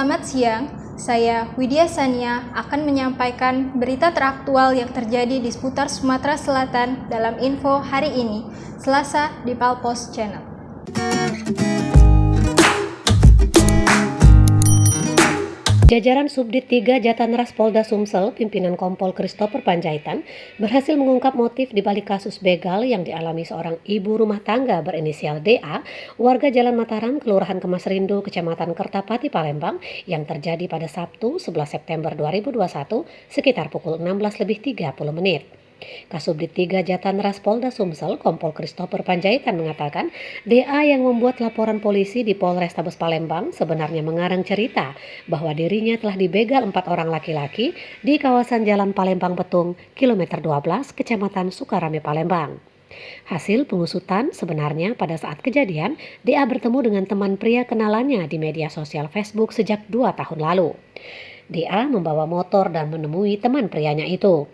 Selamat siang, saya Widya Sania akan menyampaikan berita teraktual yang terjadi di seputar Sumatera Selatan dalam info hari ini, Selasa di Palpos Channel. Jajaran Subdit 3 Jatanras Polda Sumsel, pimpinan Kompol Christopher Panjaitan, berhasil mengungkap motif di balik kasus begal yang dialami seorang ibu rumah tangga berinisial DA, warga Jalan Mataram, Kelurahan Kemas Rindu, Kecamatan Kertapati, Palembang, yang terjadi pada Sabtu 11 September 2021 sekitar pukul 16.30. Kasubdit 3 Jatanras Polda Sumsel, Kompol Christopher Panjaitan mengatakan, DA yang membuat laporan polisi di Polrestabes Palembang sebenarnya mengarang cerita bahwa dirinya telah dibegal 4 orang laki-laki di kawasan Jalan Palembang Petung, kilometer 12, Kecamatan Sukarame, Palembang. Hasil pengusutan sebenarnya pada saat kejadian, DA bertemu dengan teman pria kenalannya di media sosial Facebook sejak 2 tahun lalu. DA membawa motor dan menemui teman prianya itu.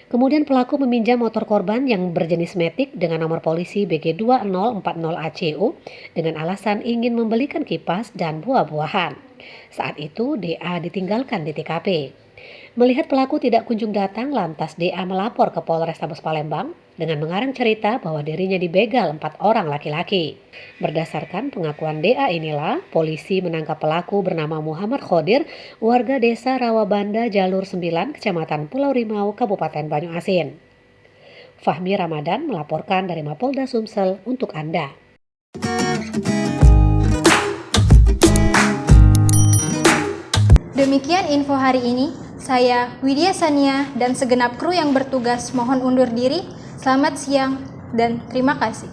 Kemudian pelaku meminjam motor korban yang berjenis Matic dengan nomor polisi BG2040ACU dengan alasan ingin membelikan kipas dan buah-buahan. Saat itu DA ditinggalkan di TKP. Melihat pelaku tidak kunjung datang, lantas DA melapor ke Polrestabes Palembang dengan mengarang cerita bahwa dirinya dibegal 4 orang laki-laki. Berdasarkan pengakuan DA inilah, polisi menangkap pelaku bernama Muhammad Khodir, warga desa Rawabanda, Jalur 9, Kecamatan Pulau Rimau, Kabupaten Banyuasin. Fahmi Ramadan melaporkan dari Mapolda Sumsel untuk Anda. Demikian info hari ini. Saya Widya Sania dan segenap kru yang bertugas mohon undur diri. Selamat siang dan terima kasih.